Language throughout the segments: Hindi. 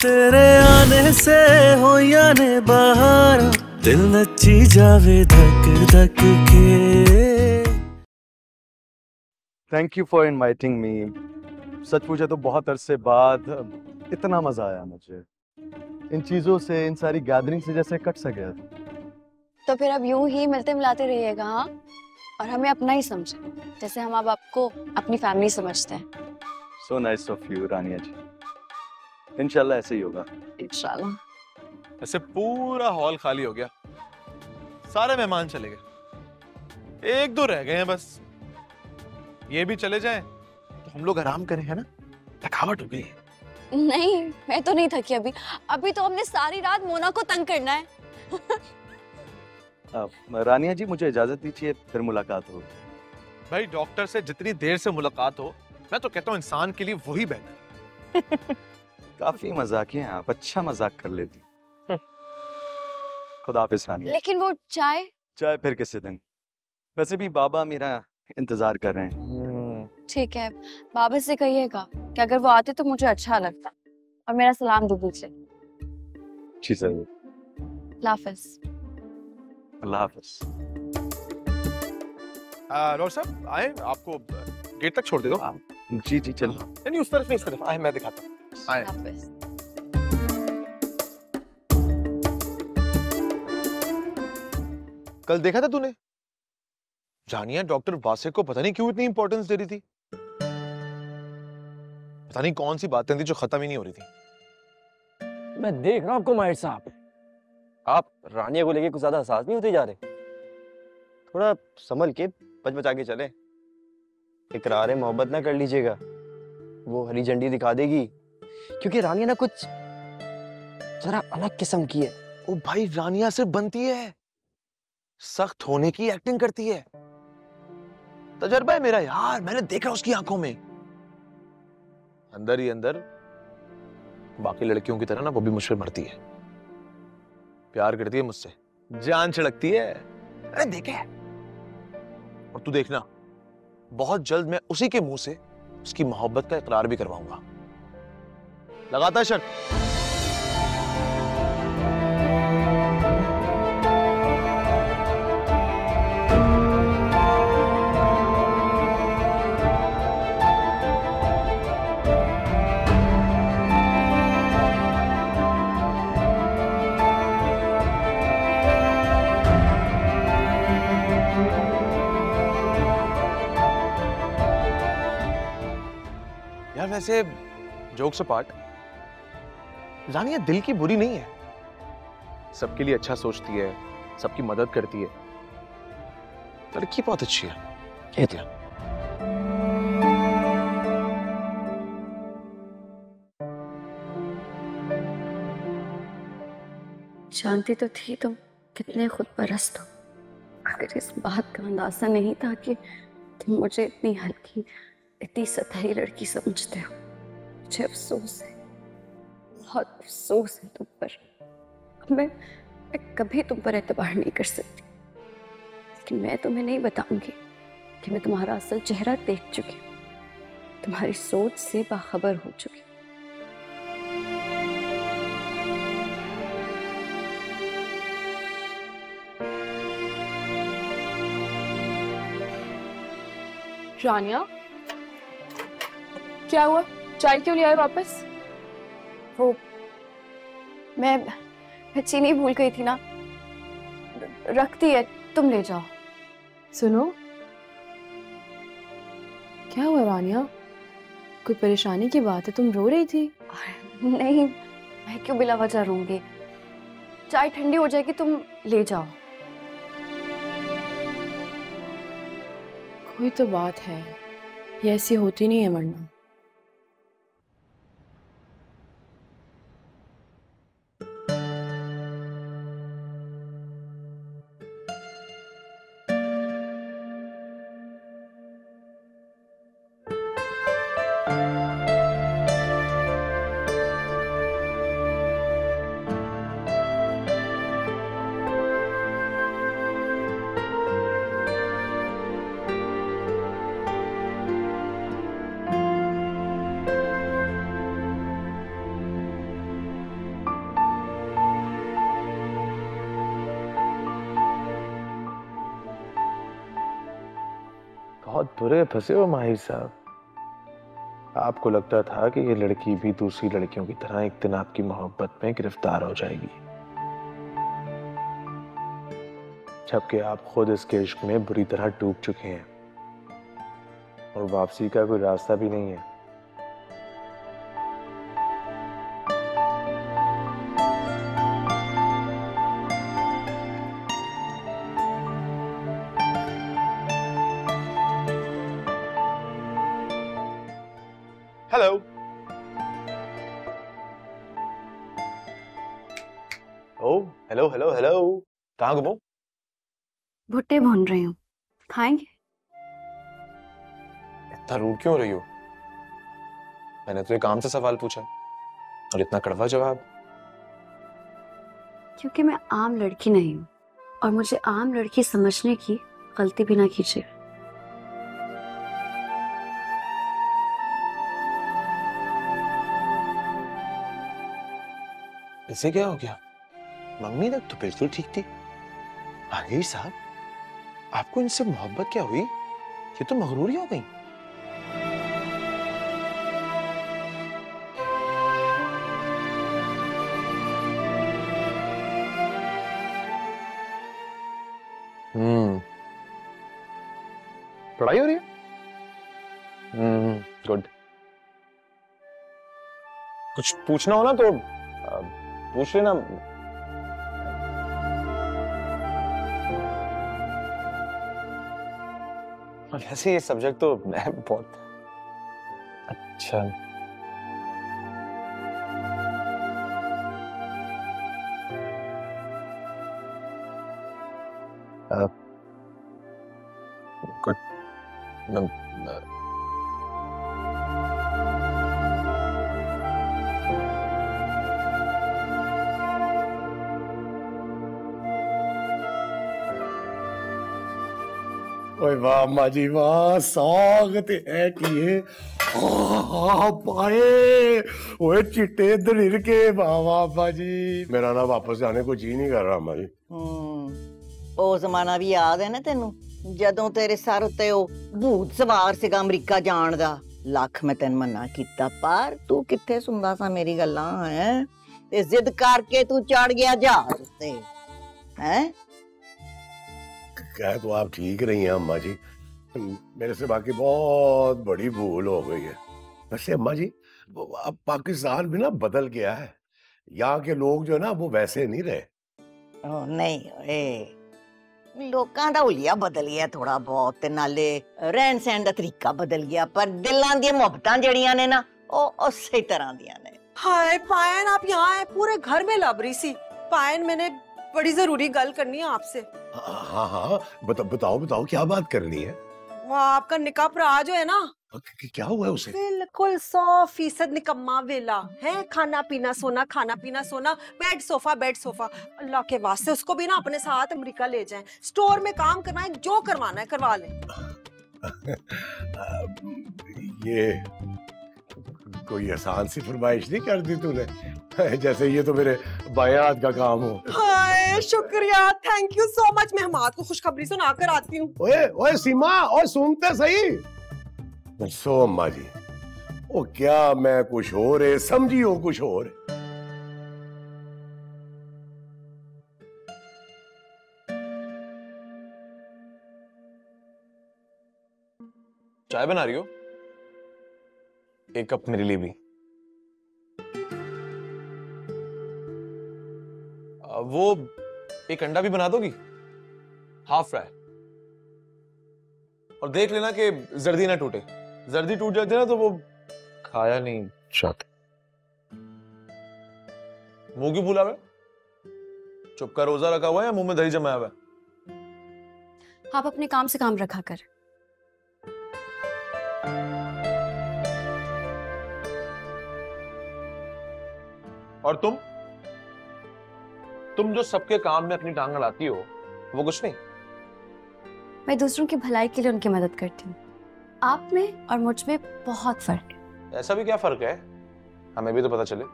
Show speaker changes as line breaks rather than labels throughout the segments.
तेरे आने से हो या ने बहार दिल नची जावे धक धक के।
Thank you for inviting me. सच पूछे तो बहुत अरसे बाद इतना मजा आया मुझे। इन चीजों से, इन सारी गैदरिंग से जैसे कट सा गया।
तो फिर अब यूं ही मिलते मिलाते रहिएगा, हाँ? और हमें अपना ही समझे, जैसे हम अब आपको अपनी फैमिली समझते हैं।
सो नाइस ऑफ यू रानिया जी। इंशाल्लाह ऐसे ही होगा।
इंशाल्लाह।
ऐसे पूरा हॉल खाली हो गया, सारे मेहमान चले गए, एक दो रह गए हैं बस। ये भी चले जाएं तो हम लोग आराम करें, है ना? थकावट हो गई है।
नहीं, मैं तो नहीं थकी अभी। अभी तो हमने सारी रात मोना को तंग करना है।
रानिया जी मुझे इजाजत दीजिए, फिर मुलाकात हो।
भाई डॉक्टर से जितनी देर से मुलाकात हो, मैं तो कहता हूँ इंसान के लिए वही बेहतर।
काफी मजाकी हैं आप, अच्छा मजाक कर लेती। खुदा हाफिज रानिया।
लेकिन वो चाय
फिर किसी दिन। वैसे भी बाबा मेरा इंतजार कर रहे हैं।
ठीक है, बाबा से कहिएगा कि अगर वो आते तो मुझे अच्छा लगता, और मेरा सलाम दे दीजिए।
जी सर।
अल्लाह हाफिज।
अल्लाह हाफिज।
डॉक्टर साहब आए, आपको गेट तक छोड़ दे दो।
जी जी चलो।
नहीं उस तरफ नहीं, इस तरफ आए, मैं दिखाता हूँ। आए। कल देखा था तूने? जानिया डॉक्टर वासे को पता नहीं क्यों इतनी इंपॉर्टेंस दे रही थी। पता नहीं कौन सी बातें थी जो खत्म ही नहीं हो रही थी।
मैं देख रहा हूँ आपको माहिर साहब, आप रानिया को लेके कुछ ज्यादा हसास नहीं होते जा रहे। थोड़ा संभल के बच बचा के चले। इकरार मोहब्बत ना कर लीजिएगा, वो हरी झंडी दिखा देगी। क्योंकि रानिया ना कुछ जरा अलग किस्म की है।
ओ भाई रानिया से बनती है, सख्त होने की एक्टिंग करती है। तजर्बा है मेरा यार, मैंने देखा उसकी आंखों में। अंदर ही अंदर बाकी लड़कियों की तरह ना वो भी मुझसे मरती है, प्यार करती है मुझसे, जान छिड़कती है। अरे देखे। और तू देखना, बहुत जल्द मैं उसी के मुंह से उसकी मोहब्बत का इकरार भी करवाऊंगा। लगाता है शर्त। यार वैसे जोक्स अपार्ट, रानिया दिल की बुरी नहीं है, सबके लिए अच्छा सोचती है, सबकी मदद करती है, लड़की बहुत अच्छी है।
ये तो
जानती तो थी तुम कितने खुद परस्त हो, अगर इस बात का अंदाजा नहीं था कि तुम मुझे इतनी हल्की, इतनी सतही लड़की समझते हो। मुझे अफसोस है, बहुत अफसोस है तुम पर। मैं कभी तुम पर एतबार नहीं कर सकती, लेकिन मैं तुम्हें नहीं बताऊंगी कि मैं तुम्हारा असल चेहरा देख चुकी हूँ, तुम्हारी सोच से बाखबर हो चुकी।
रानिया, क्या हुआ? चाय क्यों ले आए वापस?
वो मैं चीनी भूल गई थी ना, रखती है, तुम ले जाओ।
सुनो, क्या हुआ रानिया? कोई परेशानी की बात है? तुम रो रही थी।
नहीं, मैं क्यों बिला वजह रोऊंगी? चाय ठंडी हो जाएगी, तुम ले जाओ।
कोई तो बात है, ये ऐसी होती नहीं है वरना।
बुरे फंसे हो माहिर साहब। आपको लगता था कि ये लड़की भी दूसरी लड़कियों की तरह एक दिन आपकी मोहब्बत में गिरफ्तार हो जाएगी, जबकि आप खुद इसके इश्क में बुरी तरह डूब चुके हैं और वापसी का कोई रास्ता भी नहीं है। हेलो। ओ हेलो हेलो हेलो, कहाँ गुम हो?
भुट्टे भून रही हूँ, खाएंगे?
इतना रूड क्यों हो रही हो? मैंने तो एक काम से सवाल पूछा और इतना कड़वा जवाब।
क्योंकि मैं आम लड़की नहीं हूँ और मुझे आम लड़की समझने की गलती भी ना कीजिए।
इसे क्या हो गया? मम्मी तक तो बिल्कुल ठीक थी। आहिर साहब, आपको इनसे मोहब्बत क्या हुई? ये तो मगरूरी हो गई। पढ़ाई हो रही है? गुड। कुछ पूछना हो ना तो पूछ लेना। वैसे ये सब्जेक्ट तो मैं बहुत अच्छा। गुड।
ओए वाह अम्मा जी वाह, साग ते है किए पाए ओए चिट्टे दरिर के, वाह वाह अम्मा जी। मेरा ना वापस जाने को जी नहीं कर रहा अम्मा जी।
ਉਹ ਜ਼ਮਾਨਾ ਵੀ ਯਾਦ ਹੈ ਨਾ ਤੈਨੂੰ, ਜਦੋਂ ਤੇਰੇ ਸਰ ਉੱਤੇ ਉਹ ਭੂਤ ਸਵਾਰ ਸੀਗਾ ਅਮਰੀਕਾ ਜਾਣ ਦਾ। ਲੱਖ ਮੈਂ ਤੈਨੂੰ ਮਨਾ ਕੀਤਾ, ਪਰ ਤੂੰ ਕਿੱਥੇ ਸੁਣਦਾ ਸਾਂ ਮੇਰੀ ਗੱਲਾਂ ਹੈ, ਤੇ ਜ਼ਿੱਦ ਕਰਕੇ ਤੂੰ ਚੜ ਗਿਆ ਜਹਾਜ਼ ਉੱਤੇ ਹੈ।
कह तो आप ठीक रही हैं अम्मा जी, मेरे से बाकी बहुत बड़ी भूल हो गई है। वैसे अम्मा जी अब पाकिस्तान भी ना बदल गया है, यहाँ के लोग जो है ना वो वैसे नहीं रहे।
ਉਹ ਨਹੀਂ ਓਏ, ਲੋਕਾਂ ਦਾ ਹੁਲੀਆ ਬਦਲ ਗਿਆ ਥੋੜਾ ਬਹੁਤ, ਤੇ ਨਾਲੇ ਰਹਿਣ ਸਹਿਣ ਦਾ ਤਰੀਕਾ ਬਦਲ ਗਿਆ, ਪਰ ਦਿਲਾਂ ਦੀਆਂ ਮੁਹੱਬਤਾਂ ਜਿਹੜੀਆਂ ਨੇ ਨਾ ਉਹ ਉਸੇ ਤਰ੍ਹਾਂ ਦੀਆਂ ਨੇ।
हाय पायन, आप यहाँ आए, पूरे घर में लब रही सी। पायन, मैंने बड़ी जरूरी गल करनी है आपसे।
हाँ हाँ बताओ बताओ क्या बात करनी है?
वो आपका निकाह भरा जो है ना,
क्या हुआ है उसे?
बिल्कुल 100% निकम्मा वेला है। खाना पीना सोना, खाना पीना सोना, बेड सोफा बेड सोफा। अल्लाह के वास्ते उसको भी ना अपने साथ अमेरिका ले जाएं, स्टोर में काम करना है, जो करवाना है करवा लें।
ये कोई आसान सी फरमाइश नहीं कर दी तूने, जैसे ये तो मेरे बाएं हाथ का काम हो।
हाय शुक्रिया, थैंक यू सो मच। मैं हमाद को खुशखबरी सुना कर आती हूँ।
ओए ओए सीमा, ओए सुनते सही। सो अम्मा जी, ओ क्या मैं कुछ और है समझी हो कुछ और।
चाय बना रही हो? एक कप मेरे लिए भी। वो एक अंडा भी बना दोगी, हाफ फ्राई। और देख लेना कि जर्दी ना टूटे, जर्दी टूट जाती है ना तो वो खाया नहीं जाता। मुंह की भूला हुआ? चुप का रोजा रखा हुआ है या मुंह में दही जमाया हुआ है?
आप अपने काम से काम रखा कर।
और तुम जो सबके काम में अपनी टांग अड़ाती हो, वो कुछ नहीं।
मैं दूसरों की भलाई के लिए उनकी मदद करती हूँ। आप में और मुझ में बहुत फर्क है।
ऐसा भी क्या फर्क है? हमें भी तो पता चले।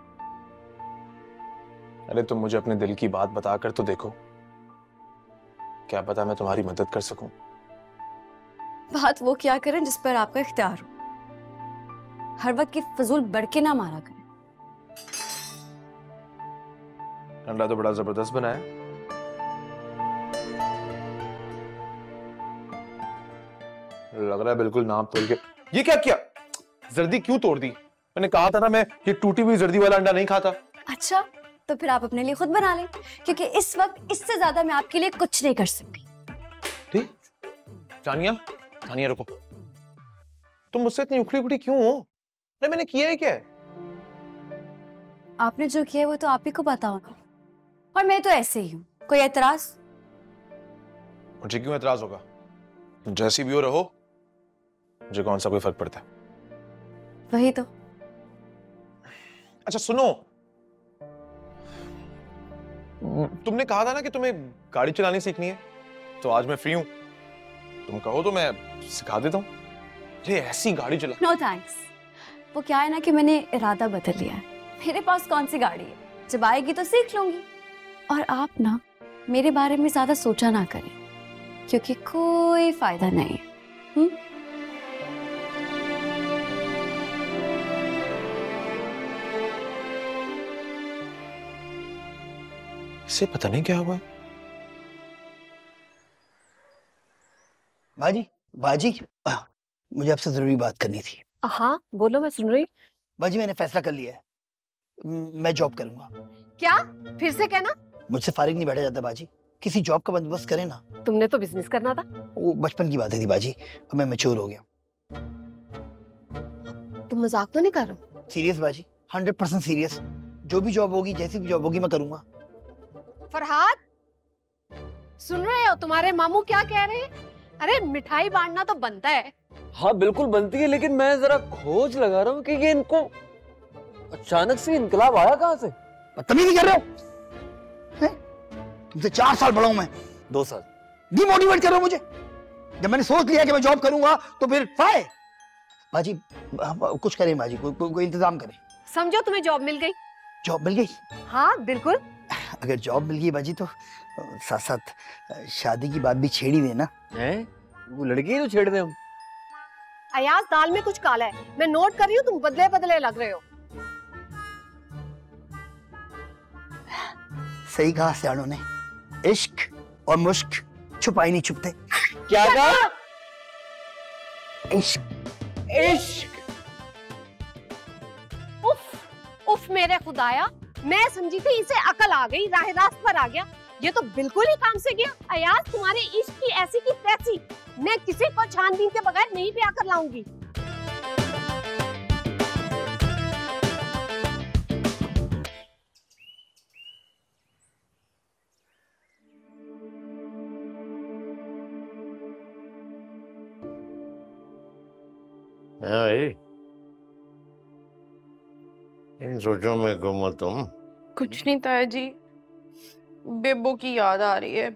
अरे तुम मुझे अपने दिल की बात बताकर तो देखो, क्या पता मैं तुम्हारी मदद कर सकूं।
बात वो क्या करें जिस पर आपका इख्तियार हो। हर वक्त की फजूल बढ़ के ना मारा करें।
अंडा तो बड़ा जबरदस्त बना है। लग रहा है बिल्कुल नाप तोल के। ये क्या किया? जर्दी क्यों तोड़ दी? मैंने कहा था ना मैं ये टूटी हुई जर्दी वाला अंडा नहीं खाता।
अच्छा, तो फिर आप अपने लिए खुद बना लें, क्योंकि इस वक्त इससे ज्यादा मैं आपके लिए कुछ नहीं कर सकती।
ठीक? जानिया, जानिया रुको। तुम मुझसे इतनी उखड़ी उखड़ी क्यों हो? अरे मैंने किया है क्या है?
आपने जो किया है वो तो आप ही को पता होगा, और मैं तो ऐसे ही हूँ। कोई एतराज?
मुझे क्यों एतराज होगा? जैसी भी हो रहो, मुझे कौन सा कोई फर्क पड़ता है?
वही तो।
अच्छा सुनो, तुमने कहा था ना कि तुम्हें गाड़ी चलानी सीखनी है, तो आज मैं फ्री हूं। तुम कहो तो मैं सिखा देता हूँ। अरे ऐसी गाड़ी चला।
No thanks. वो क्या है ना कि मैंने इरादा बदल लिया है। मेरे पास कौन सी गाड़ी है, जब आएगी तो सीख लूंगी। और आप ना मेरे बारे में ज्यादा सोचा ना करें, क्योंकि कोई फायदा नहीं है।
इसे पता नहीं क्या हुआ।
बाजी, बाजी, मुझे आपसे जरूरी बात करनी थी।
हाँ बोलो, मैं सुन रही।
बाजी मैंने फैसला कर लिया है, मैं जॉब करूंगा।
क्या? फिर से कहना।
मुझसे फारिग नहीं बैठा जाता बाजी, किसी जॉब का बंदोबस्त करें ना।
तुमने तो बिजनेस करना था।
वो बचपन की बातें थी बाजी, अब मैं मैच्योर हो गया।
तुम मजाक तो नहीं कर रहे?
सीरियस बाजी, 100% सीरियस। जो भी जॉब होगी, जैसी भी जॉब होगी, मैं करूंगा।
फरहाद, सुन रहे हो तुम्हारे मामू क्या कह रहे हैं? अरे मिठाई बांटना तो बनता है।
हाँ बिल्कुल बनती है, लेकिन मैं जरा खोज लगा रहा हूँ कि ये इनको अचानक से इनकलाब आया कहाँ से?
बदतमीजी कर रहे हो? तुमसे 4 साल बड़ा हूं मैं।
2 साल।
डिमोटिवेट कर रहे हो मुझे। जब मैंने सोच लिया कि मैं जॉब करूंगा तो फिर फाय। बाजी कुछ करें बाजी, कोई इंतजाम करें।
समझो तुम्हें जॉब मिल गई।
जॉब मिल गई?
हाँ बिल्कुल।
अगर जॉब मिल गई बाजी तो साथ साथ शादी की बात भी छेड़ ही देना।
हैं? वो लड़की तो छेड़ दे हम।
अयाज, दाल में कुछ काला है। मैं नोट कर रही हूँ, तुम बदले बदले लग रहे हो।
सही कहा सियाणों ने, इश्क और मुश्क छुपाई नहीं छुपते।
क्या कहा?
इश्क।
इश्क।
उफ उफ मेरे खुदाया, मैं समझी थी इसे अकल आ गई, राह रास्त पर आ गया। ये तो बिल्कुल ही काम से गया। अयाज, तुम्हारे इश्क की ऐसी की तैसी मैं किसी को छानबीन के बगैर नहीं ब्याह कर लाऊंगी।
भाई, इन सोचों में गुम हो तुम?
कुछ नहीं ताया जी, बेबो की याद आ रही है,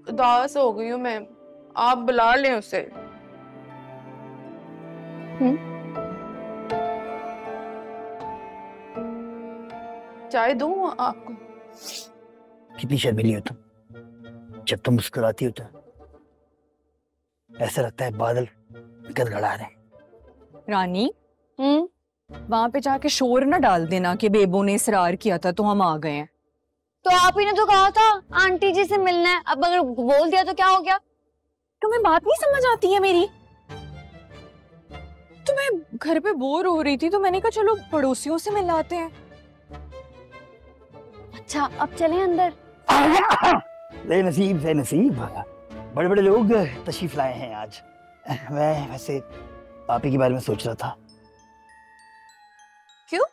उदास हो गई हूँ मैं। आप बुला लें उसे। चाय दूं आपको?
कितनी शर्मीली हो तुम। जब तुम मुस्कुराती हो तो ऐसा लगता है बादल गड़गड़ा रहे।
रानी, वहां पे जाके शोर ना डाल देना कि बेबो ने इसरार किया था तो हम आ गए हैं।
तो आप ही ने तो कहा था आंटी जी से मिलना है, अब अगर बोल दिया तो क्या हो गया?
तुम्हें बात नहीं समझ आती है मेरी? तो मैं घर पे बोर हो रही थी तो मैंने कहा चलो पड़ोसियों से मिलाते हैं।
अच्छा, अब चलें अंदर।
नसीब बड़े बड़े लोग तशरीफ लाए हैं आज। मैं वैसे आप ही के बारे में सोच रहा था।
क्यों?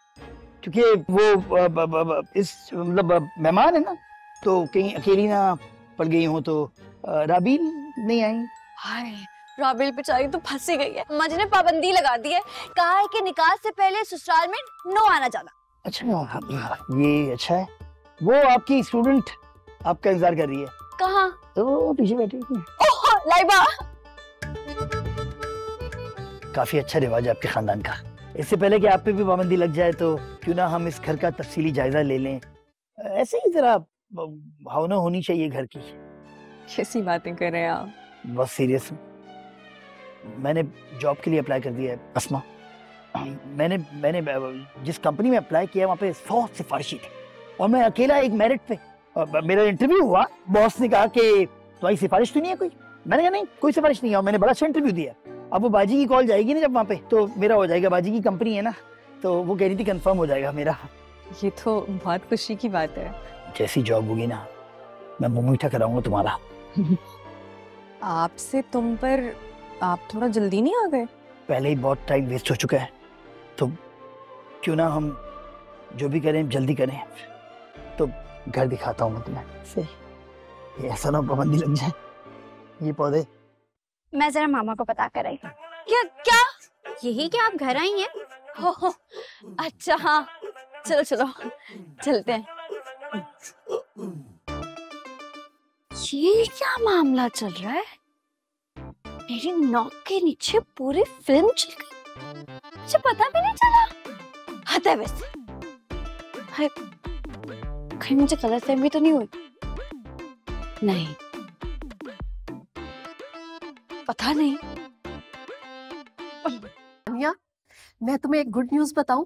क्योंकि वो इस मतलब मेहमान है ना, तो कहीं अकेली ना पड़ गई हो तो राबील नहीं आई।
हाय, राबिल बेचारी तो फंसी गई है। अम्मा जी ने पाबंदी लगा दी है, कहा है कि निकाह से पहले ससुराल में नो आना जाना।
अच्छा, ये अच्छा है। वो आपकी स्टूडेंट आपका इंतजार कर रही है।
कहाँ?
तो पीछे बैठी है।
ओह लाइबा,
काफी अच्छा रिवाज है आपके खानदान का। इससे पहले कि आप पे भी पाबंदी लग जाए तो क्यों ना हम इस घर का तफसीली जायजा ले लें। ऐसे ही जरा भावना होनी चाहिए घर की।
कैसी बातें कर रहे हैं आप?
बहुत सीरियस हूँ। मैंने जॉब के लिए अप्लाई कर दिया है अस्मा। मैंने मैंने जिस कंपनी में अप्लाई किया वहाँ पे 100 सिफारिशी थे और मैं अकेला एक मेरिट पे। और मेरा इंटरव्यू हुआ, बॉस ने कहा कि तुम्हारी सिफारिश तो नहीं है कोई। मैंने कहा नहीं, कोई सिफारिश नहीं है। और मैंने बड़ा अच्छा इंटरव्यू दिया। अब वो बाजी की कॉल जाएगी ना जब वहाँ पे, तो मेरा हो जाएगा। बाजी की कंपनी है ना, तो वो कह रही थी कंफर्म हो जाएगा मेरा।
ये तो बहुत खुशी की बात है।
जैसी जॉब होगी ना, मैं मुंह मीठा कराऊंगा तुम्हारा।
आपसे तुम पर आप थोड़ा जल्दी नहीं आ गए?
पहले ही बहुत टाइम वेस्ट हो चुका है, तो क्यों ना हम जो भी करें जल्दी करें। तो घर दिखाता हूँ मैं तुम्हें। सही, ये ऐसा ना पाबंदी लग जाए। ये पौधे
मैं जरा मामा को पता कर आई। क्या क्या यही कि आप घर आई हैं? हो अच्छा हाँ, चलो चलो चलते हैं। ये क्या मामला चल रहा है? मेरी नौक के नीचे पूरी फिल्म चल गई, मुझे पता भी नहीं चला। हद है वैसे। हाय, कहीं मुझे गलतफहमी तो नहीं हुई? नहीं, पता नहीं।
अनिया, मैं तुम्हें एक गुड न्यूज बताऊं।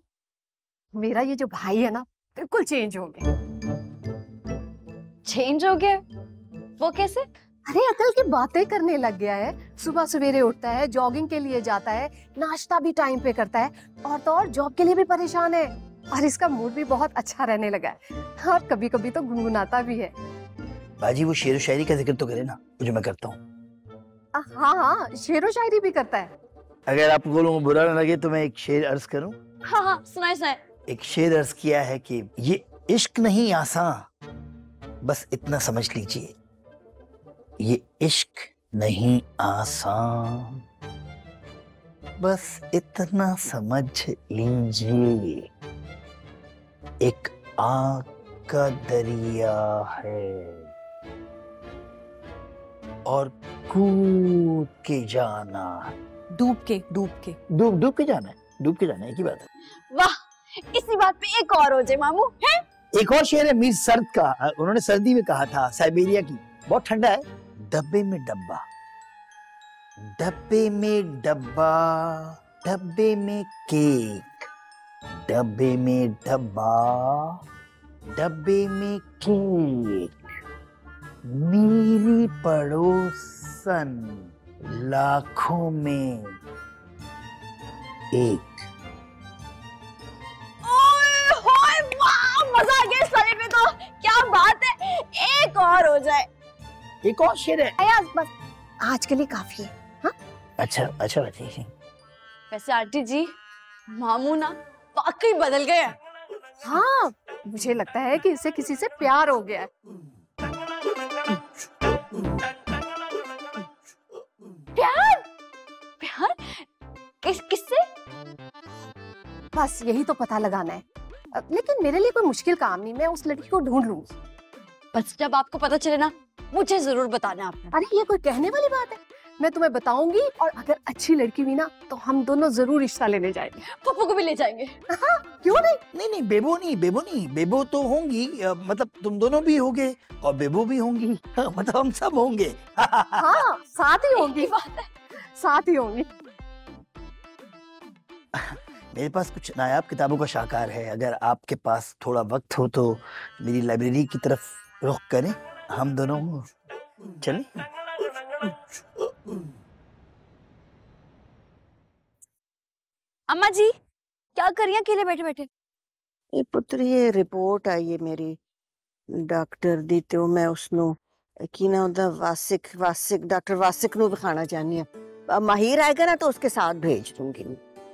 मेरा ये जो भाई है ना, बिल्कुल चेंज हो गया।
चेंज हो गया? वो कैसे?
अरे अकल की बातें करने लग गया है। सुबह सवेरे उठता है, जॉगिंग के लिए जाता है, नाश्ता भी टाइम पे करता है, और तो और जॉब के लिए भी परेशान है। और इसका मूड भी बहुत अच्छा रहने लगा है, और कभी कभी तो गुनगुनाता भी है।
बाजी वो शेर शायरी का जिक्र तो करे ना, जो मैं करता हूँ।
हाँ हाँ, शेरो शायरी भी करता है।
अगर आपको लोगों को बुरा ना लगे तो मैं एक शेर अर्ज करूं।
हाँ हाँ, सुनाए सुनाए।
एक शेर अर्ज किया है कि ये इश्क नहीं आसान, बस इतना समझ लीजिए, ये इश्क नहीं आसान, बस इतना समझ लीजिए, एक आग का दरिया है और कूद के जाना है।
डूब के
डूब के जाना है, डूब के जाना है, एक ही बात है।
वाह, इसी बात पे एक और हो जाए मामू है।
एक और शेर है मीर सर्द का, उन्होंने सर्दी में कहा था, साइबेरिया की, बहुत ठंडा है। डब्बे में डब्बा, डब्बे में डब्बा, डब्बे में केक, डब्बे में डब्बा, डब्बे में केक, मेरी पड़ोसन लाखों में एक।
ओए होए, वाह, मजा आ गया इस वाले पे तो। क्या बात है, एक और हो जाए।
एक और शेर है।
अयाज, बस आज के लिए काफी है। हाँ?
अच्छा अच्छा बात है।
वैसे आंटी जी, मामू ना वाकई बदल गए हैं।
हाँ, मुझे लगता है कि इसे किसी से प्यार हो गया है।
प्यार? प्यार? किससे?
बस यही तो पता लगाना है। लेकिन मेरे लिए कोई मुश्किल काम नहीं, मैं उस लड़की को ढूंढ लूंगी।
बस जब आपको पता चले ना, मुझे जरूर बताना आपने।
अरे ये कोई कहने वाली बात है? मैं तुम्हें बताऊंगी, और अगर अच्छी लड़की हुई ना तो हम दोनों जरूर रिश्ता लेने जाएंगे।
पप्पू को भी ले जाएंगे।
हाँ, क्यों नहीं?
नहीं, बेबो नहीं, बेबो तो होंगी, मतलब तुम दोनों भी होगे और बेबो भी होंगी, मतलब हम सब होंगे।
हाँ, साथ ही होंगी, साथ ही होंगी।
मेरे पास कुछ नायाब किताबों का शाकार है, अगर आपके पास थोड़ा वक्त हो तो मेरी लाइब्रेरी की तरफ रुख करें, हम दोनों चलें।
अम्मा जी, क्या कर रही हैं अकेले बैठे बैठे?
ये पुत्र, ये रिपोर्ट आई है मेरी डॉक्टर दी, तो मैं उसਨੂੰ की ना ਉਹਦਾ वासिक डॉक्टर वासिक ਨੂੰ दिखाना चाहनी है। अब माहिर आएगा ना तो उसके साथ भेज दूंगी।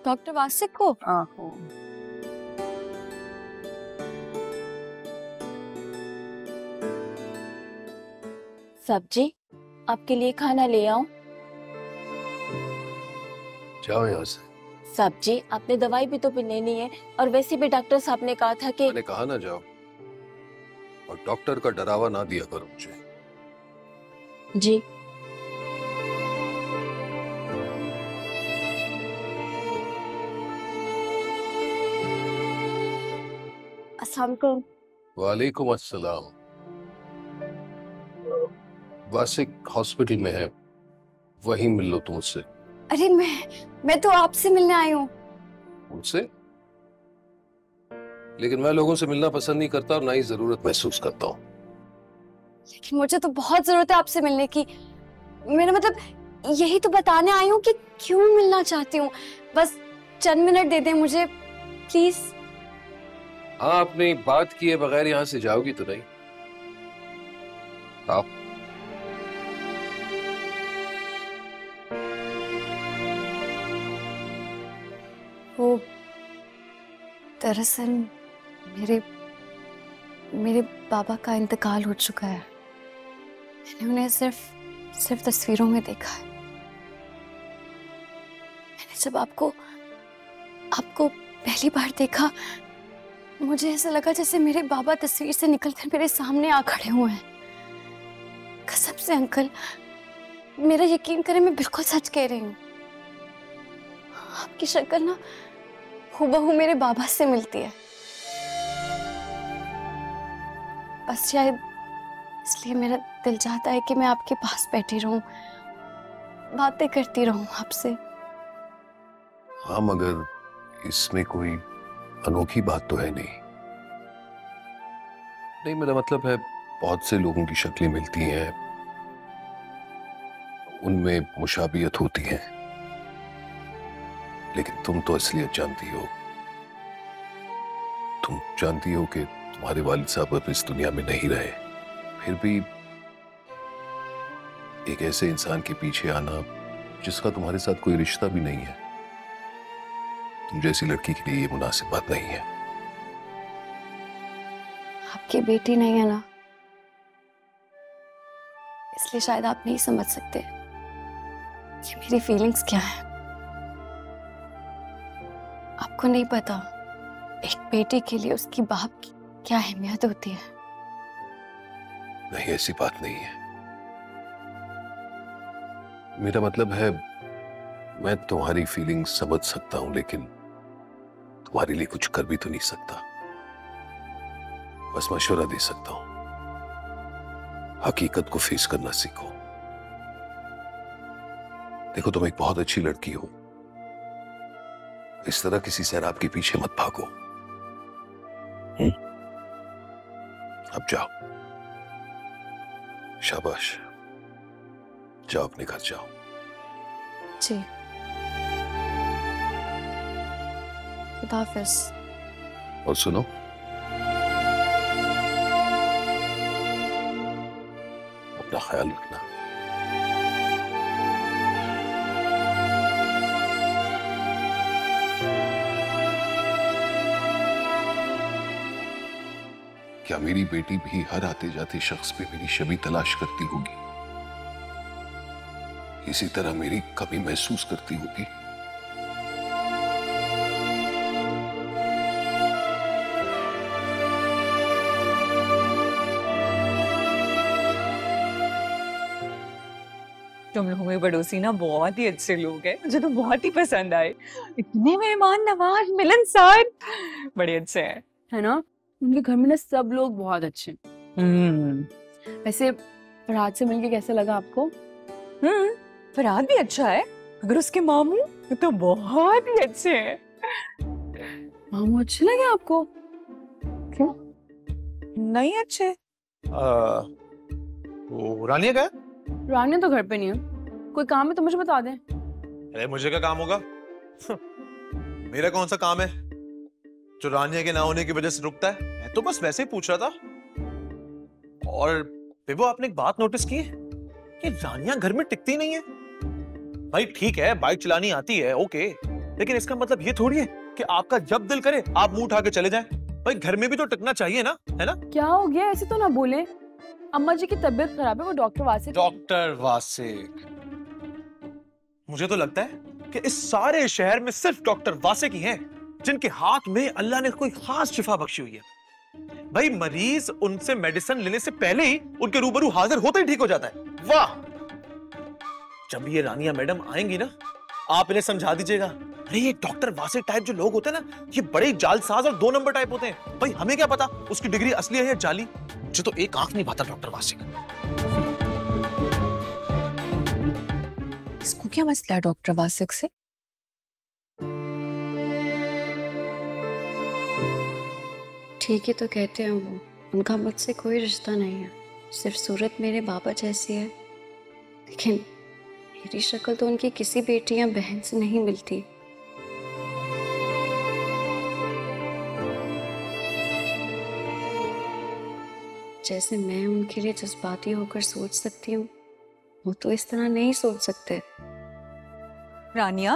डॉक्टर वासिक को?
आहो।
सब्जी आपके लिए खाना ले आऊं?
जाओ यहाँ से।
सब्जी, आपने दवाई भी तो लेनी है, और वैसे भी डॉक्टर साहब ने कहा था कि
मैंने कहा ना जाओ, और डॉक्टर का डरावा ना दिया करो मुझे।
जी। अस्सलाम वालेकुम।
वालेकुम अस्सलाम। वासिक हॉस्पिटल में है, वहीं मिल लो तुम उससे।
अरे मैं तो आपसे मिलने आई हूँ।
मुझसे? लेकिन मैं लोगों से मिलना पसंद नहीं करता और ना ही जरूरत महसूस करता हूँ।
लेकिन मुझे तो बहुत जरूरत है आपसे मिलने की। मेरा मतलब यही तो बताने आई हूँ कि क्यों मिलना चाहती हूँ। बस चंद मिनट दे दें मुझे प्लीज।
हाँ, आपने बात किए बगैर यहाँ से जाओगी तो नहीं? आओ।
वो दरअसल मेरे बाबा का इंतकाल हो चुका है। मैंने उन्हें सिर्फ तस्वीरों में देखा है। मैंने जब आपको पहली बार देखा, मुझे ऐसा लगा जैसे मेरे बाबा तस्वीर से निकलकर मेरे सामने आ खड़े हुए हैं। कसम से अंकल, मेरा यकीन करें, मैं बिल्कुल सच कह रही हूँ। आपकी शक्ल ना हूबहू मेरे बाबा से मिलती है। बस शायद इसलिए मेरा दिल चाहता है कि मैं आपके पास बैठी रहूं, बातें करती रहूं आपसे।
हाँ, मगर इसमें कोई अनोखी बात तो है नहीं। मेरा मतलब है, बहुत से लोगों की शक्लें मिलती हैं, उनमें मुशाबियत होती है, लेकिन तुम तो असलियत जानती हो। तुम जानती हो कि तुम्हारे वालिद साहब अब इस दुनिया में नहीं रहे, फिर भी एक ऐसे इंसान के पीछे आना जिसका तुम्हारे साथ कोई रिश्ता भी नहीं है, तुम जैसी लड़की के लिए ये मुनासिब बात नहीं है।
आपकी बेटी नहीं है ना, इसलिए शायद आप नहीं समझ सकते कि मेरी फीलिंग्स क्या है। आपको नहीं पता एक बेटी के लिए उसकी बाप की क्या अहमियत होती है।
नहीं, ऐसी बात नहीं है। मेरा मतलब है, मैं तुम्हारी फीलिंग्स समझ सकता हूं, लेकिन तुम्हारे लिए कुछ कर भी तो नहीं सकता। बस मशवरा दे सकता हूं, हकीकत को फेस करना सीखो। देखो, तुम एक बहुत अच्छी लड़की हो, इस तरह किसी सैराब के पीछे मत भागो। अब जाओ, शाबाश, जाओ अपने घर जाओ।
जी, खुदा हाफिज।
और सुनो, अपना ख्याल रखना। क्या मेरी बेटी भी हर आते जाते शख्स पे मेरी छवि तलाश करती होगी, इसी तरह मेरी कमी महसूस करती होगी?
तुम लोगों में पड़ोसी ना बहुत ही अच्छे लोग हैं, मुझे तो बहुत ही पसंद आए। इतने मेहमान नवाज, मिलनसार, बड़े अच्छे हैं,
है ना? उनके घर में ना सब लोग बहुत अच्छे हैं। वैसे फरहाद से मिलके कैसा लगा आपको?
फरहाद भी अच्छा है, मगर उसके मामू तो बहुत ही अच्छे हैं।
मामू अच्छे लगे आपको?
क्यों नहीं अच्छे?
वो रानिया का है?
रानिया तो घर पे नहीं है। कोई काम है तो मुझे बता दें।
अरे मुझे क्या काम होगा? मेरा कौन सा काम है जो रानिया के ना होने की वजह से रुकता है? मैं तो बस वैसे ही पूछ रहा था। और बेबो, आपने एक बात नोटिस की है कि रानिया घर में टिकती नहीं है। भाई ठीक है, बाइक चलानी आती है, ओके, लेकिन इसका मतलब ये थोड़ी है कि आपका जब दिल करे आप मुंह उठा के चले जाएं। भाई घर में भी तो टिकना चाहिए ना, है ना?
क्या हो गया? ऐसे तो ना बोले। अम्मा जी की तबीयत खराब है, वो डॉक्टर वासिक।
डॉक्टर वासिक? मुझे तो लगता है कि इस सारे शहर में सिर्फ डॉक्टर वासिक ही हैं जिनके हाथ में अल्लाह ने कोई खास शिफा बख्शी हुई है। भाई मरीज उनसे मेडिसिन लेने से पहले ही उनके रूबरू हाजिर होते ही ठीक हो जाता है। वाह! जब ये रानिया मैडम आएंगी ना, आप इन्हें समझा दीजिएगा। अरे ये डॉक्टर वासिक टाइप जो लोग होते हैं ना, ये बड़े जालसाज और 2 नंबर टाइप होते हैं। भाई हमें क्या पता उसकी डिग्री असली है या जाली? मुझे तो एक आंख नहीं भाता डॉक्टर वासिक।
इसको
क्या मसला है डॉक्टर वासिक से?
ठीक ही तो कहते हैं वो, उनका मुझसे कोई रिश्ता नहीं है, सिर्फ सूरत मेरे बाबा जैसी है, लेकिन मेरी शक्ल तो उनकी किसी बेटी या बहन से नहीं मिलती। जैसे मैं उनके लिए जज्बाती होकर सोच सकती हूँ, वो तो इस तरह नहीं सोच सकते।
रानिया,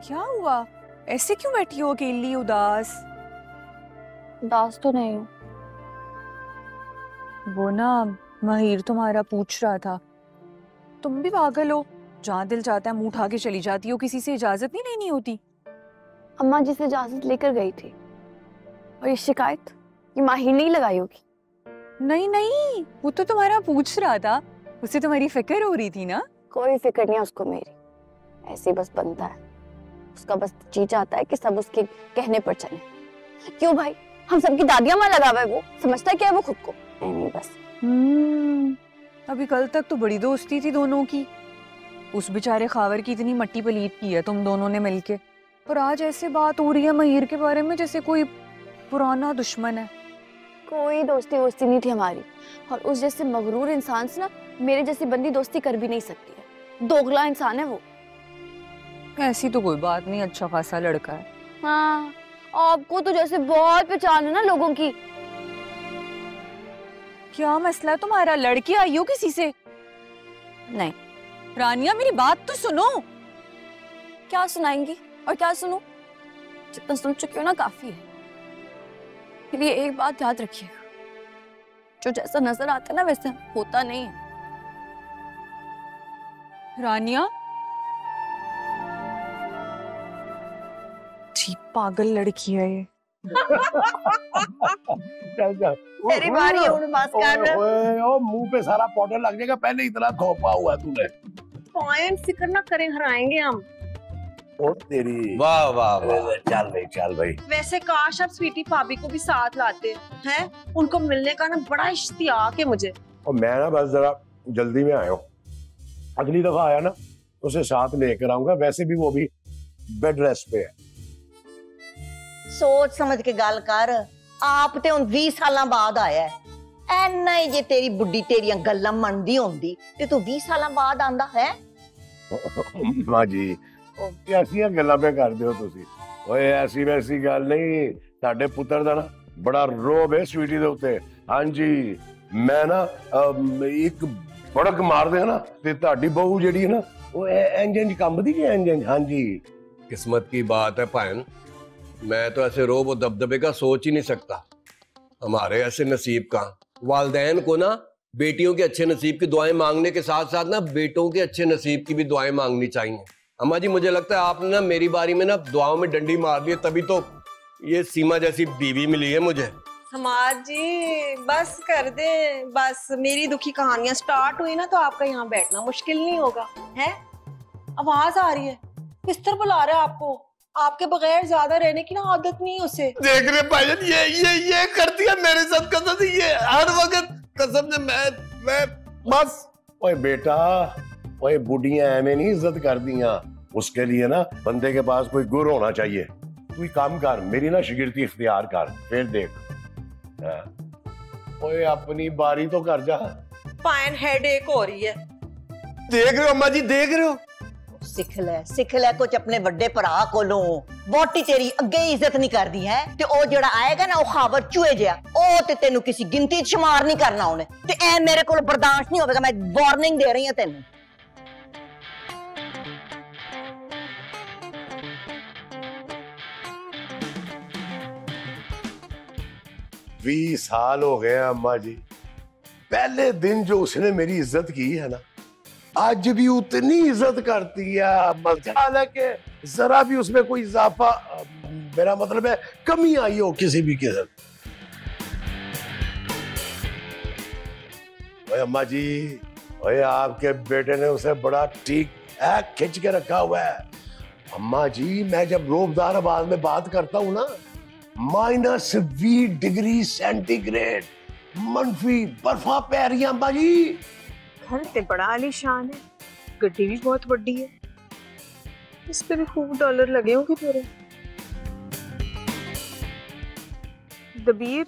क्या हुआ? ऐसे क्यों बैठी हो अकेली उदास?
उदास तो नहीं हूँ।
वो ना महिर तुम्हारा पूछ रहा था, तुम भी पागल हो, जहाँ दिल चाहता है मुंह उठा के चली जाती हो, किसी से इजाजत नहीं लेनी होती।
अम्मा जी से इजाजत लेकर गई थी, और ये शिकायत ये माहिर नहीं लगाई होगी।
नहीं नहीं, वो तो तुम्हारा पूछ रहा था, उसे तुम्हारी फिक्र हो रही थी ना।
कोई फिक्र नहीं है उसको मेरी, ऐसे बस बनता है, उसका बस जी चाहता है कि सब उसके कहने पर चले। क्यों भाई, हम सबकी दादियां मां लगा हुआ है, वो समझता है क्या है वो खुद को? नहीं बस।
अभी कल तक तो बड़ी दोस्ती थी दोनों की, उस बेचारे खावर की इतनी मट्टी पलीत की है तुम दोनों ने मिलके, और आज ऐसे बात हो रही है महिर के बारे में जैसे कोई पुराना दुश्मन है।
कोई दोस्ती वोस्ती नहीं थी हमारी, और उस जैसे मगरूर इंसान से ना मेरे जैसी बंदी दोस्ती कर भी नहीं सकती है, दोगला इंसान है वो।
ऐसी तो कोई बात नहीं, अच्छा खासा लड़का है।
हाँ, आपको तो जैसे बहुत पहचान है ना लोगों की।
क्या मसला है तुम्हारा? लड़की आई हो किसी से?
नहीं।
रानिया मेरी बात तो सुनो।
क्या सुनाएंगी और क्या सुनो? जितना सुन चुकी हो ना काफी है। ये एक बात याद रखिएगा, जो जैसा नजर आता है ना वैसा होता नहीं है।
रानिया, पागल लड़की है ये।
तेरी बारी है, उड़ बस कर।
ओए मुंह पे सारा पाउडर लग जाएगा, पहले इतना खोपा हुआ तूने।
पॉइंट फिक्र ना करें, हराएंगे हम।
और तेरी
वाह वाह वाह,
चल भाई चल भाई।
वैसे काश आप स्वीटी भाभी को भी साथ लाते हैं, उनको मिलने का ना बड़ा इश्तियाक है मुझे।
और मैं ना बस जरा जल्दी में आया हूँ, अगली दफा आया ना उसे साथ लेकर आऊंगा, वैसे भी वो भी बेड रेस्ट पे है।
सोच समझ के गल कर, आप ते हुन 20 साल बाद आया है, ऐना ही जे तेरी बुड्ढी तेरियां गल्लां मनदी होंदी ते तू 20 साल बाद आंदा है।
मां जी ऐसियां गल्लां पे करदे हो तुसी? ओए ऐसी वैसी गल नहीं, साडे पुत्र दा ना बड़ा रोब है स्वीटी दे उत्ते। हां जी, मैं ना एक बड़क मार दे ना ते ताडी बहू जेड़ी है ना वो इंज कंबदी है इंज। हां जी,
किस्मत की बात है भाईन, मैं तो ऐसे रोब और दबदबे का सोच ही नहीं सकता। हमारे ऐसे नसीब का, वालदैन को ना बेटियों के अच्छे नसीब की दुआएं मांगने के साथ साथ ना बेटों के अच्छे नसीब की भी दुआएं मांगनी चाहिए। अम्मा जी मुझे लगता है आपने ना मेरी बारी में ना दुआओं में डंडी मार दी, तभी तो ये सीमा जैसी बीवी मिली है मुझे।
समाज जी बस कर दे, बस मेरी दुखी कहानियां स्टार्ट हुई ना तो आपका यहाँ बैठना मुश्किल नहीं होगा। है आवाज आ रही है, बिस्तर बुला रहा है आपको, आपके बगैर ज्यादा रहने की ना आदत नहीं उसे।
देख रहे भाईजान, ये करती है मेरे साथ कसम, ये हर वक्त कसम से मैं बस।
ओए बेटा, ओए बुढ़ियां एवं नहीं इज्जत कर दियां, उसके लिए ना बंदे के पास कोई गुर होना चाहिए। तू ही काम कर, मेरी ना शिगिर्दी इख्तियार कर, फिर देख। ओए अपनी बारी तो कर जा।
फाइन हेडेक हो रही है।
देख रहे हो अम्मा जी, देख रहे हो?
सिख ले कुछ अपने बड़े भरा कोलों। वोटी तेरी अगे इज्जत नहीं करदी है ते ओ जेड़ा आएगा ना ओ खावर चूहे जिहा, ओ ते तेनू किसी गिनती शुमार नहीं करना उन्हें, ते ए मेरे कोल बर्दाश्त नहीं होवेगा। मैं वार्निंग दे रही हूं तेनू।
20 साल हो गए अम्मा जी, पहले दिन जो उसने मेरी इज्जत की है ना, आज भी उतनी इज्जत करती है। हालांकि जरा भी उसमें कोई इजाफा, मेरा मतलब है कमी आई हो किसी भी किस्म। ओए अम्मा जी, ओए आपके बेटे ने उसे बड़ा ठीक खिंच के रखा हुआ है। अम्मा जी मैं जब रोबदार आवाज में बात करता हूं ना, -20 डिग्री सेंटीग्रेड, मनफी बर्फा पै रही है अम्मा जी।
घर ते बड़ा आलीशान है, गड्डी भी बहुत बड़ी है, इस पे भी खूब डॉलर लगे होंगे तेरे। दबीर,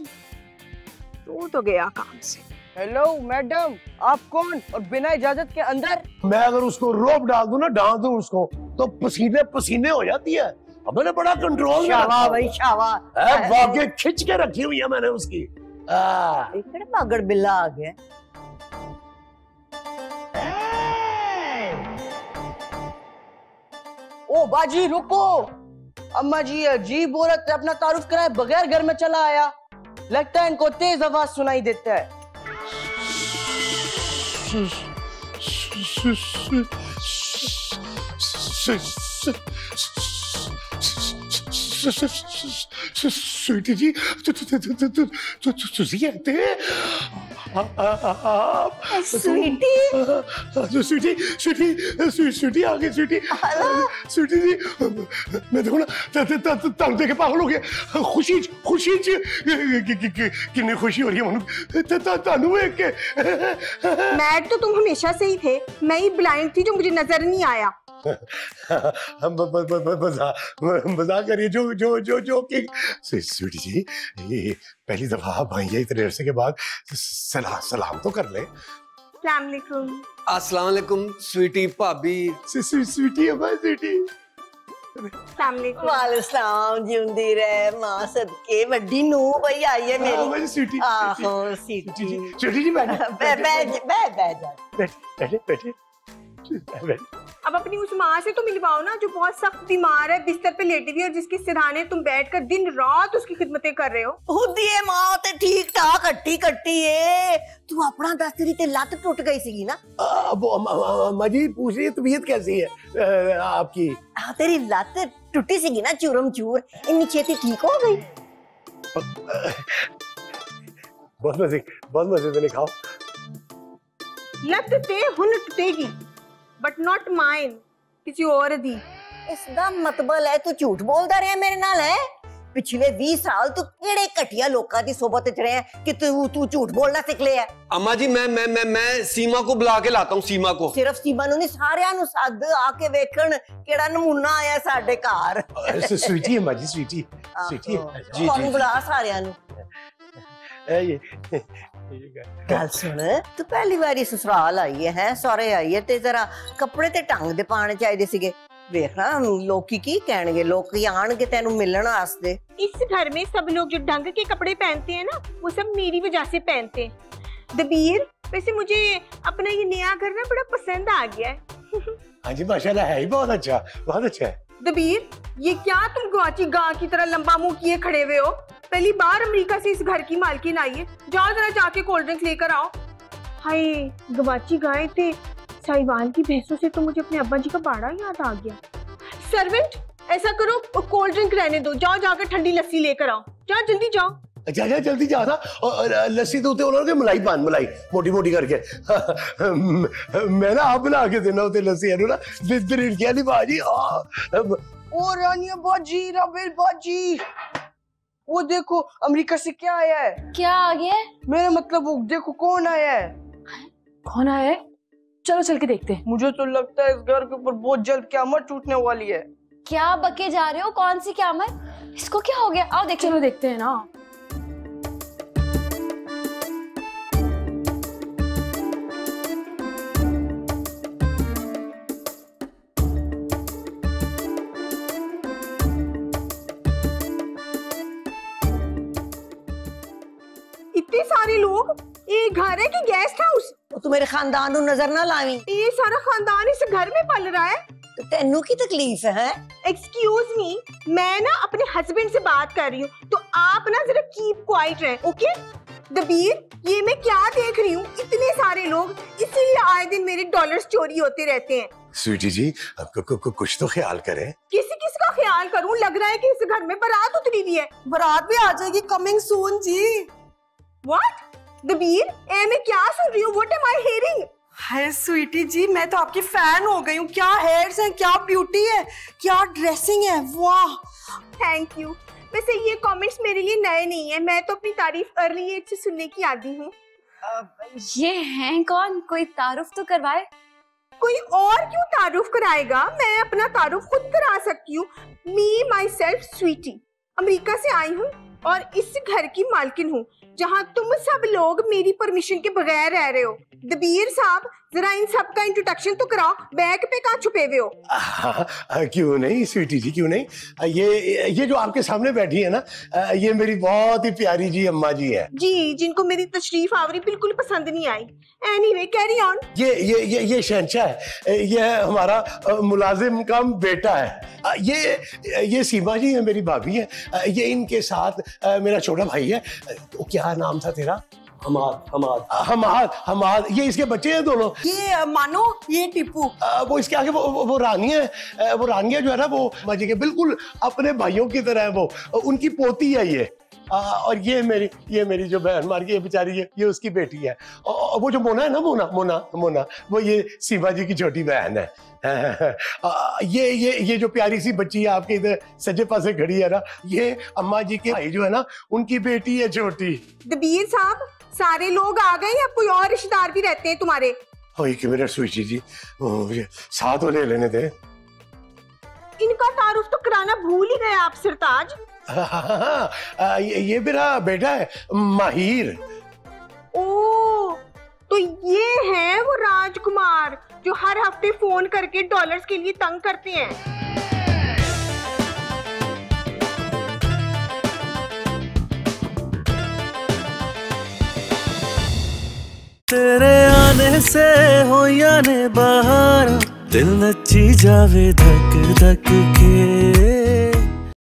तू तो गया काम से।
हेलो मैडम, आप कौन और बिना इजाजत के अंदर?
मैं अगर उसको रोप डाल दूं ना, डाल दूं उसको, तो पसीने पसीने हो जाती है। अब मैंने बड़ा कंट्रोल में
शाबाश भाई शाबाश।
वाकई खिंच के रखी हुई है मैंने उसकी।
इकड़े पागड़ बिल्ला आ गया।
ओ बाजी रुको, अम्मा जी अजीब औरत है, अपना तारुफ कराए बगैर घर में चला आया। लगता है इनको तेज आवाज सुनाई देता है।
स्वीटी जी, कहते हैं
स्वीटी
स्वीटी स्वीटी आ गई। स्वीटी जी, मैं देखो ना तंग देखे पागल हो गया। खुशी खुशी कितनी खुशी हो रही है मनु तानू देख के।
मैड तो तुम हमेशा से ही थे, मैं ही ब्लाइंड थी जो मुझे नजर नहीं आया।
मजाक करिए जो जो जो जो कि स्वीटी जी, ये पहली दफा आप आई है इतने अरसे के बाद, सलाम तो कर ले।
अस्सलाम वालेकुम स्वीटी भाभी।
स्वीटी अम्मा, स्वीटी।
वालेकुम, जिंदी रहे मां सदके, बड़ी नू भाई आई है मेरी।
स्वीटी,
आहो स्वीटी।
स्वीटी जी
बैठ।
अब अपनी उस माँ से तो मिलवाओ ना, जो बहुत सख्त बीमार है, बिस्तर पे लेटी हुई है, और जिसके सिरहाने तुम बैठकर दिन रात उसकी खिदमतें कर रहे हो।
हुदिए मां ते ठीक ठाक कट्टी कट्टी है। तू अपना दस, तेरी ते लत टूट गई सी ना।
अब अम्मा जी पूछ रही है तबीयत कैसी है आपकी?
तेरी लत टूटी सी ना चूरम चूर, इतनी छेती ठीक हो गई?
बहुत मजे से खाओ।
लत ते हुन टूटेगी, बट नॉट माइन, किसी और दी।
इसका मतलब है तू झूठ बोलता रहा मेरे नाल है? पिछले 20 साल तू केड़े घटिया लोकां दी सोबत च रहे हैं कि तू झूठ बोलना सीख लिया?
अम्मा जी मैं सीमा को बुला के लाता हूँ। सीमा को
सिर्फ सीमा नु नहीं, सारियां नु सद आके वेखण केड़ा नमूना आया साडे घर।
स्वीटी अम्मा जी, स्वीटी
जी जी बुला सारियां नु। गल सुन, तू पहली बारी ससुराल आई है, सौरे आई है, ते जरा कपड़े ते ढंग दे पाने चाहिए सीगे। देखना लोकी की कहणगे, लोग आणगे तेनू मिलण वास्ते।
इस घर में सब लोग जो ढंग के कपड़े पहनते हैं ना, वो सब मेरी वजह से पहनते हैं। दबीर, वैसे मुझे अपना ये नया घर ना बड़ा पसंद आ गया है।
हाँ जी माशाल्लाह, है ही बहुत अच्छा है।
दबीर, ये क्या तुम गुआची गां की तरह लंबा मुंह किए खड़े हुए हो? पहली बार अमेरिका से इस घर की मालकिन आई है, जाओ जरा जाके कोल्ड ड्रिंक लेकर आओ। हाय, गुआची गाय थे साहिवाल की भैंसों से तो मुझे अपने अब्बा जी का बाड़ा याद आ गया। सर्वेंट, ऐसा करो कोल्ड ड्रिंक रहने दो, जाओ जाकर ठंडी लस्सी लेकर आओ, जाओ जल्दी जाओ।
अच्छा जल्दी जा ना। और लस्सी तो उन्होंने मलाई मोटी मोटी करके। मैं ना आप बना के देना होते लस्सी है ना, क्या नहीं बाजी।
ओ रानिया बाजी, राबेल बाजी, वो देखो अमेरिका से क्या आया है।
क्या आ गया है?
मेरा मतलब वो देखो कौन आया है।
कौन आया है? चलो चल के देखते हैं।
मुझे तो लगता है इस घर के ऊपर बहुत जल्द क़यामत टूटने वाली है।
क्या बके जा रहे हो? कौन सी क़यामत? इसको क्या हो गया? आओ देख,
चलो देखते हैं ना।
इतने सारे लोग, ये घर है कि गेस्ट हाउस?
तू मेरे खानदान को नजर ना लावी।
ये सारा खानदान इस घर में पल रहा है,
तो तेनू की तकलीफ है?
एक्सक्यूज मी, मैं ना अपने हस्बैंड से बात कर रही हूँ, तो आप ना जरा कीप क्वाइट रहे, ओके? दबीर, ये मैं क्या देख रही हूँ, इतने सारे लोग, इसीलिए आए दिन मेरे डॉलर्स चोरी होते रहते हैं।
स्वीटी जी, कुछ तो ख्याल करें।
किसका ख्याल करूँ? लग रहा है कि इस घर में बारात उतरी हुई है। बारात भी आ जाएगी, कमिंग सून जी। व्हाट? दबीर, मैं क्या सुन रही हूँ? What am I hearing?
Hi sweetie ji, मैं तो आपकी फैन हो गई हूँ। क्या हेयर्स हैं, क्या ब्यूटी है, क्या ड्रेसिंग है, वाह।
Thank you. वैसे ये कमेंट्स मेरे लिए नए नहीं है, मैं तो अपनी तारीफ अर्ली एज से सुनने की आदी हूँ।
ये हैं कौन? कोई तारुफ तो करवाए।
कोई और क्यों तारुफ कराएगा? मैं अपना तारुफ खुद करा सकती हूँ। मी माई सेल्फ स्वीटी, अमेरिका से आई हूँ और इस घर की मालकिन हूँ जहाँ तुम सब लोग मेरी परमिशन के बगैर रह रहे हो। दबीर साहब, जरा इन सब का इंट्रोडक्शन तो कराओ। बैग पे कहाँ छुपे हुए हो?
क्यों नहीं स्वीटी जी, क्यों नहीं। ये जो आपके सामने बैठी है ना, ये मेरी बहुत ही प्यारी जी अम्मा जी है
जी, जिनको मेरी तशरीफ आवरी बिल्कुल पसंद नहीं आई। Anyway, carry on.
ये शहंशाह है, ये हमारा मुलाजिम कम बेटा है। ये सीमा जी है, मेरी भाभी है। ये इनके साथ मेरा छोटा भाई है। तो क्या नाम था तेरा? हमाद। ये इसके बच्चे हैं दोनों।
ये मानो, ये टिप्पू।
वो इसके आगे वो रानिया है। वो रानिया जो है ना, वो मजे के बिल्कुल अपने भाइयों की तरह है। वो उनकी पोती है ये। और ये मेरी जो बहन मार के बेचारी ये उसकी बेटी है। और वो जो मोना है ना, मोना, वो ये सीमा जी की छोटी बहन है। ये जो प्यारी सी बच्ची है आपके इधर सज्जे पासे खड़ी है ना, ये अम्मा जी के भाई जो है ना, उनकी बेटी है छोटी।
दबीर साहब, सारे लोग आ गए या कोई और रिश्तेदार भी रहते हैं तुम्हारे?
एक मिनट स्वीटी जी, साथ ले लेने दे।
इनका तारुफ तो कराना भूल ही गए आप सरताज।
ये मेरा बेटा है माहिर।
ओ, तो ये है वो राजकुमार जो हर हफ्ते फोन करके डॉलर्स के लिए तंग करते हैं।
तेरे आने से हो या ने बहार, दिल नची जावे धक धक के।